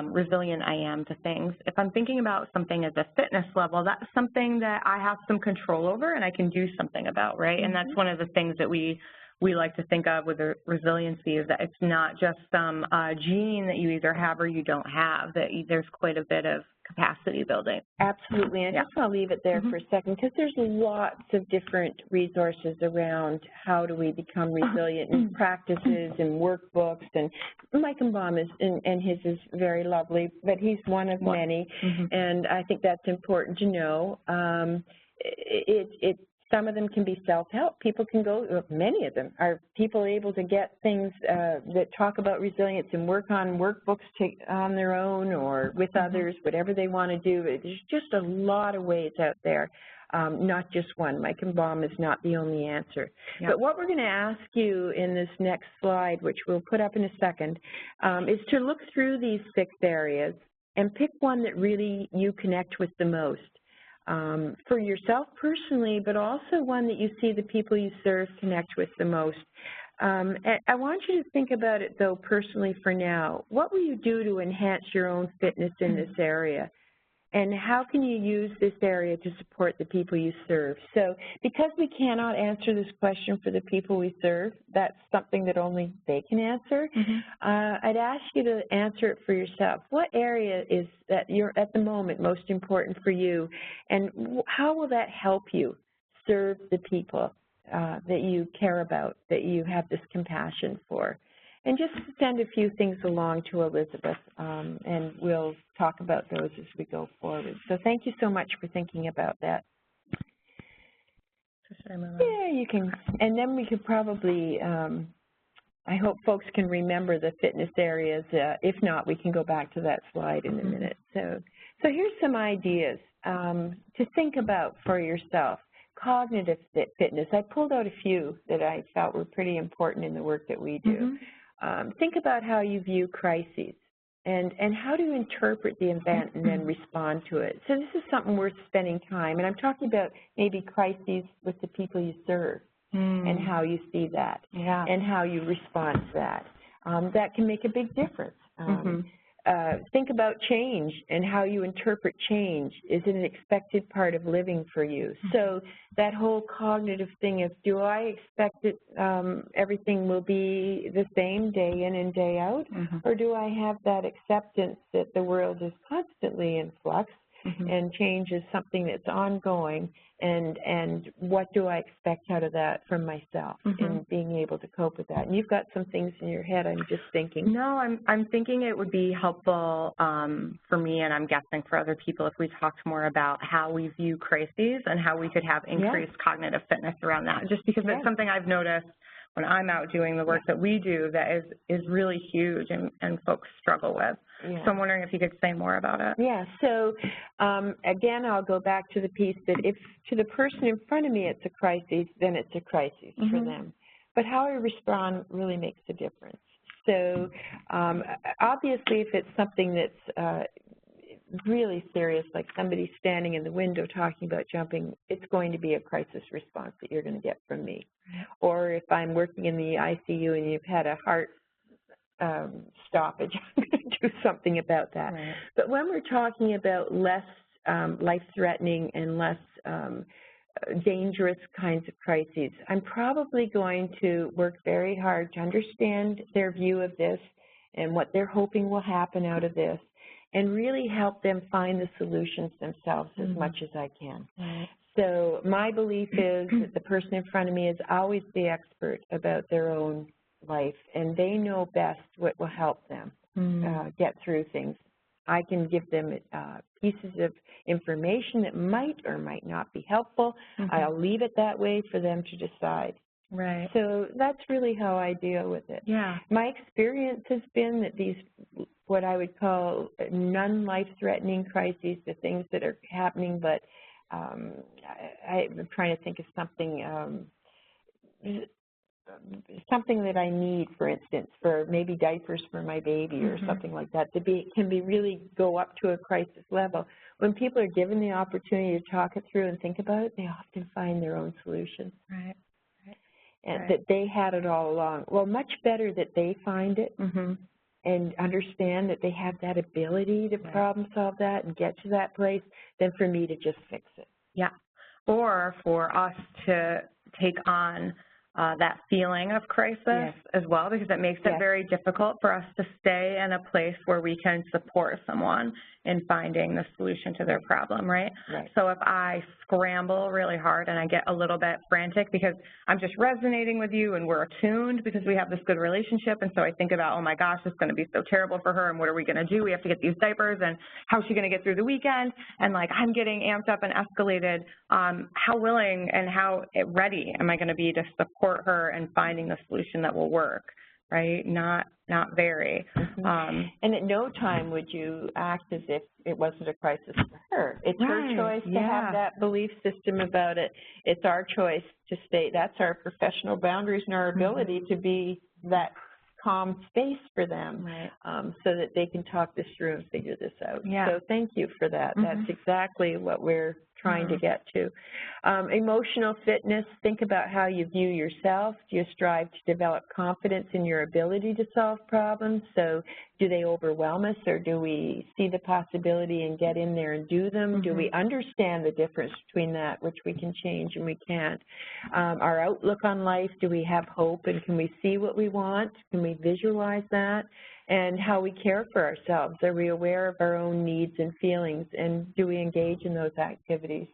resilient I am to things, if I'm thinking about something at the fitness level, that's something that I have some control over and I can do something about, right? And that's one of the things that we like to think of with the resiliency, is that it's not just some gene that you either have or you don't have, that there's quite a bit of capacity building. Absolutely, and I just want to leave it there for a second, because there's lots of different resources around how do we become resilient, and practices and workbooks, and Mike and Baum is, and his is very lovely, but he's one of many, and I think that's important to know. Some of them can be self-help. People can go, many of them are people able to get things that talk about resilience and work on workbooks on their own or with others, whatever they want to do. There's just a lot of ways out there, not just one. Mike and Baum is not the only answer. Yep. But what we're going to ask you in this next slide, which we'll put up in a second, is to look through these 6 areas and pick one that really you connect with the most. For yourself personally, but also one that you see the people you serve connect with the most. I want you to think about it, though, personally for now. What will you do to enhance your own fitness in this area? And how can you use this area to support the people you serve? So because we cannot answer this question for the people we serve, that's something that only they can answer. I'd ask you to answer it for yourself. What area is that you're at the moment most important for you, and how will that help you serve the people that you care about, that you have this compassion for? And just send a few things along to Elizabeth, and we'll talk about those as we go forward. So thank you so much for thinking about that. Yeah, you can. And then we could probably, I hope folks can remember the fitness areas. If not, we can go back to that slide in a minute. So here's some ideas to think about for yourself. Cognitive fitness. I pulled out a few that I felt were pretty important in the work that we do. Think about how you view crises and how do you interpret the event and then respond to it. So this is something worth spending time, and I'm talking about maybe crises with the people you serve and how you see that and how you respond to that. That can make a big difference. Think about change and how you interpret change. Is it an expected part of living for you? So that whole cognitive thing of, do I expect that everything will be the same day in and day out? Or do I have that acceptance that the world is constantly in flux and change is something that's ongoing, and what do I expect out of that from myself and being able to cope with that? And you've got some things in your head, I'm just thinking. No, I'm thinking it would be helpful for me, and I'm guessing for other people, if we talked more about how we view crises and how we could have increased cognitive fitness around that, just because it's something I've noticed when I'm out doing the work that we do that is really huge and folks struggle with. So I'm wondering if you could say more about it. So again, I'll go back to the piece that if to the person in front of me it's a crisis, then it's a crisis for them. But how I respond really makes a difference. So obviously if it's something that's really serious, like somebody standing in the window talking about jumping, it's going to be a crisis response that you're going to get from me. Or if I'm working in the ICU and you've had a heart stoppage, I'm going to do something about that. But when we're talking about less life-threatening and less dangerous kinds of crises, I'm probably going to work very hard to understand their view of this and what they're hoping will happen out of this, and really help them find the solutions themselves as much as I can. So my belief is that the person in front of me is always the expert about their own life, and they know best what will help them get through things. I can give them pieces of information that might or might not be helpful. I'll leave it that way for them to decide. So that's really how I deal with it. My experience has been that these, what I would call non-life-threatening crises, the things that are happening, but I'm trying to think of something something that I need, for instance, for maybe diapers for my baby or something like that, can really go up to a crisis level. When people are given the opportunity to talk it through and think about it, they often find their own solutions. Right. And that they had it all along. Well, much better that they find it and understand that they have that ability to problem solve that and get to that place than for me to just fix it. Yeah. Or for us to take on that feeling of crisis as well, because it makes it very difficult for us to stay in a place where we can support someone in finding the solution to their problem, right? So if I scramble really hard and I get a little bit frantic because I'm just resonating with you and we're attuned because we have this good relationship, and so I think about, oh my gosh, it's going to be so terrible for her, and what are we going to do? We have to get these diapers, and how's she going to get through the weekend? And like, I'm getting amped up and escalated. How willing and how ready am I going to be to support her in finding the solution that will work, right? Not very. And at no time would you act as if it wasn't a crisis for her. It's her choice to have that belief system about it. It's our choice to stay. That's our professional boundaries and our ability to be that calm space for them so that they can talk this through and figure this out. So thank you for that. That's exactly what we're trying to get to. Emotional fitness, think about how you view yourself. Do you strive to develop confidence in your ability to solve problems? So do they overwhelm us, or do we see the possibility and get in there and do them? Do we understand the difference between that, which we can change and we can't? Our outlook on life, do we have hope, and can we see what we want? Can we visualize that? And how we care for ourselves. Are we aware of our own needs and feelings, and do we engage in those activities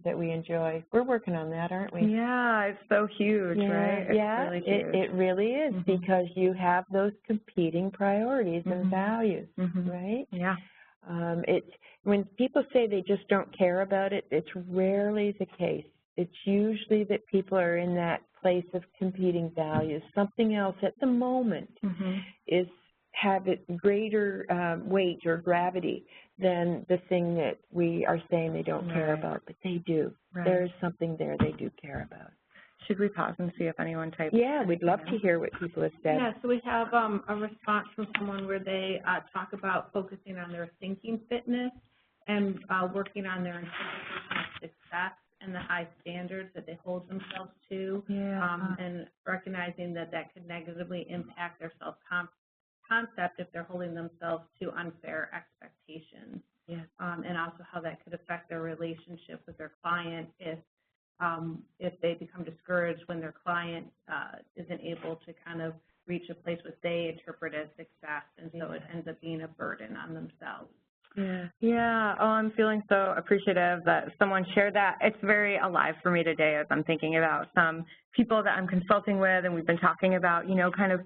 that we enjoy? We're working on that, aren't we? Yeah, it's so huge, right? It's really huge. It really is, because you have those competing priorities and values, right? Yeah. When people say they just don't care about it, it's rarely the case. It's usually that people are in that place of competing values. Something else at the moment is have it greater weight or gravity than the thing that we are saying they don't care about, but they do. There is something there they do care about. Should we pause and see if anyone types? Yeah, we'd love to hear what people have said. Yeah, so we have a response from someone where they talk about focusing on their thinking fitness and working on their interpretation of success and the high standards that they hold themselves to, and recognizing that that could negatively impact their self-concept if they're holding themselves to unfair expectations, and also how that could affect their relationship with their client if they become discouraged when their client isn't able to kind of reach a place what they interpret as success, and so it ends up being a burden on themselves. Yeah. Oh, I'm feeling so appreciative that someone shared that. It's very alive for me today as I'm thinking about some people that I'm consulting with, and we've been talking about, kind of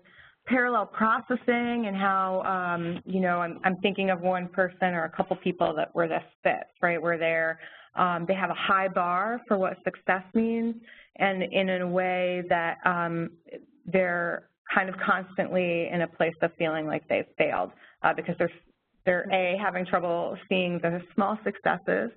parallel processing and how, I'm thinking of one person or a couple people that where this fits, right, where they have a high bar for what success means, and in a way that they're kind of constantly in a place of feeling like they've failed because they're A, having trouble seeing the small successes,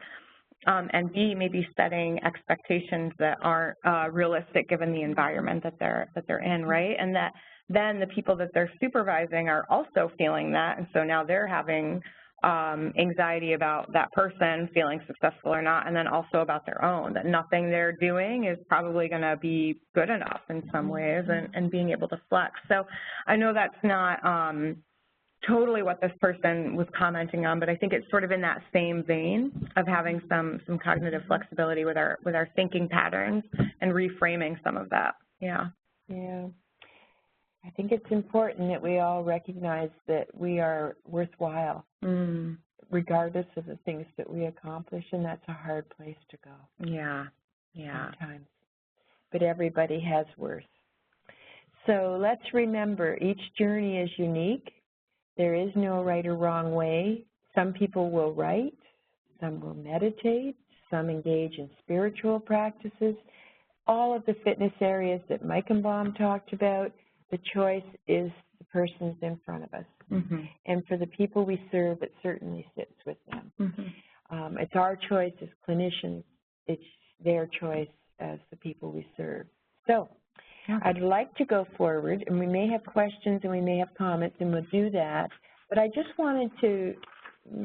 and B, maybe setting expectations that aren't realistic given the environment that they're in, right? And that then the people that they're supervising are also feeling that, and so now they're having anxiety about that person feeling successful or not, and then also about their own, that nothing they're doing is probably going to be good enough in some ways, and being able to flex. So I know that's not totally what this person was commenting on, but I think it's sort of in that same vein of having some cognitive flexibility with our thinking patterns and reframing some of that. Yeah. I think it's important that we all recognize that we are worthwhile, regardless of the things that we accomplish, and that's a hard place to go. Yeah. Sometimes. But everybody has worth. So let's remember, each journey is unique. There is no right or wrong way. Some people will write, some will meditate, some engage in spiritual practices. All of the fitness areas that Mike and Baum talked about, the choice is the persons in front of us. And for the people we serve, it certainly sits with them. It's our choice as clinicians. It's their choice as the people we serve. So Yeah. I'd like to go forward, and we may have questions and we may have comments, and we'll do that. But I just wanted to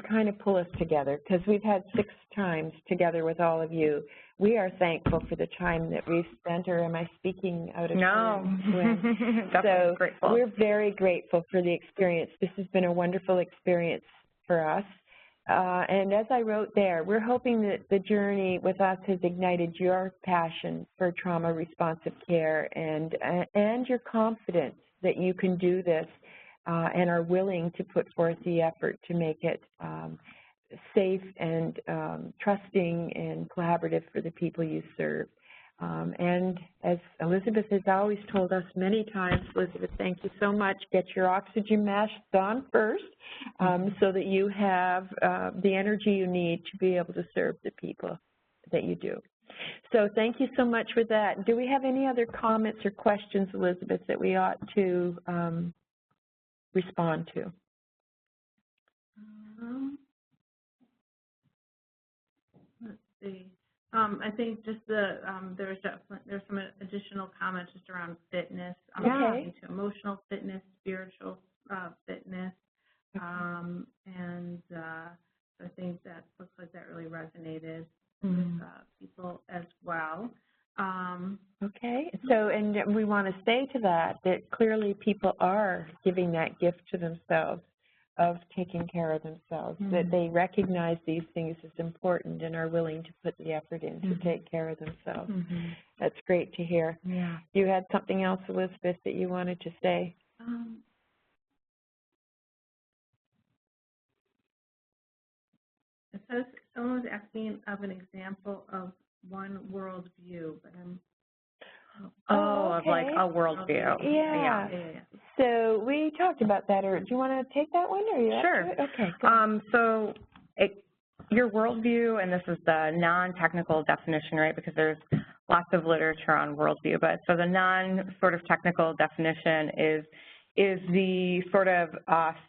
kind of pull us together, because we've had 6 times together with all of you. We are thankful for the time that we've spent, or am I speaking out of turn? So grateful. We're very grateful for the experience. This has been a wonderful experience for us. And as I wrote there, we're hoping that the journey with us has ignited your passion for trauma-responsive care and your confidence that you can do this and are willing to put forth the effort to make it safe and trusting and collaborative for the people you serve. And as Elizabeth has always told us many times, Elizabeth, thank you so much. Get your oxygen masks on first so that you have the energy you need to be able to serve the people that you do. So thank you so much for that. Do we have any other comments or questions, Elizabeth, that we ought to respond to? Let's see. I think just there's some additional comments just around fitness, into emotional fitness, spiritual fitness, and I think that looks like that really resonated with people as well. Okay, so and we want to say to that clearly people are giving that gift to themselves of taking care of themselves, that they recognize these things as important and are willing to put the effort in to take care of themselves. That's great to hear. Yeah. You had something else, Elizabeth, that you wanted to say? It says someone was asking of an example of one worldview, but I'm of like a worldview. Yeah. So we talked about that. Or do you want to take that one? Or you sure. Okay. So your worldview, and this is the non-technical definition, right? Because there's lots of literature on worldview, but so the non-sort of technical definition is the sort of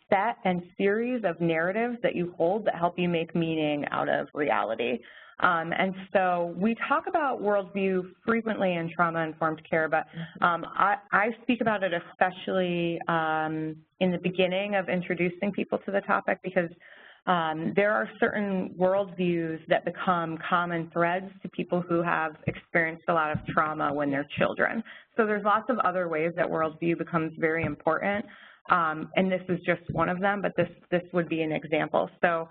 set and series of narratives that you hold that help you make meaning out of reality. And so we talk about worldview frequently in trauma-informed care, but I speak about it especially in the beginning of introducing people to the topic, because there are certain worldviews that become common threads to people who have experienced a lot of trauma when they're children. So there's lots of other ways that worldview becomes very important, and this is just one of them, but this would be an example. So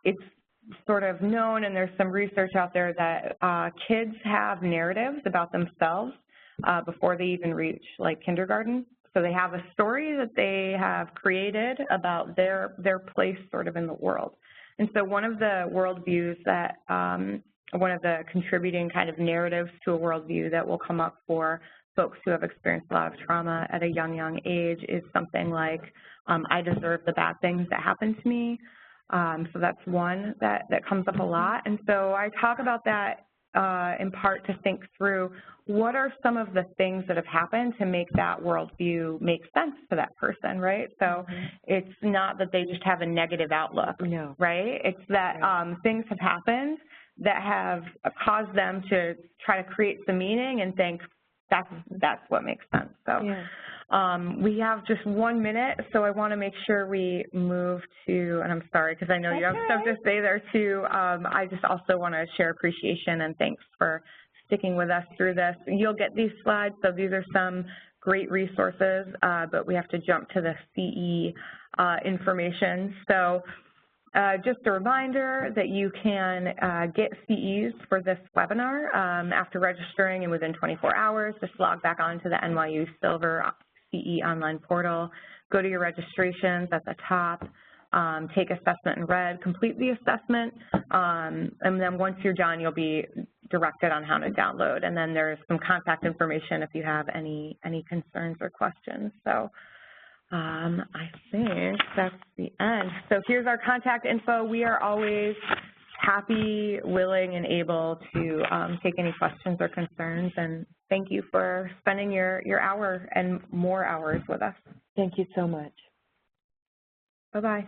it's sort of known, and there's some research out there, that kids have narratives about themselves before they even reach like kindergarten. So they have a story that they have created about their place sort of in the world. And so one of the worldviews that, one of the contributing kind of narratives to a worldview that will come up for folks who have experienced a lot of trauma at a young age is something like, I deserve the bad things that happen to me. So that's one that comes up a lot. And so I talk about that in part to think through what are some of the things that have happened to make that worldview make sense to that person, right? So it's not that they just have a negative outlook, right? It's that things have happened that have caused them to try to create some meaning and think that's what makes sense. So we have just 1 minute, so I want to make sure we move to, and I'm sorry because I know you have stuff to say there too. I just also want to share appreciation and thanks for sticking with us through this. You'll get these slides, so these are some great resources, but we have to jump to the CE information. So just a reminder that you can get CEs for this webinar after registering and within 24 hours. Just log back onto the NYU Silver CE online portal, go to your registrations at the top, take assessment in red, complete the assessment, and then once you're done, you'll be directed on how to download. And then there's some contact information if you have any concerns or questions. So I think that's the end. So here's our contact info. We are always happy, willing, and able to take any questions or concerns. And thank you for spending your hour and more hours with us. Thank you so much. Bye-bye.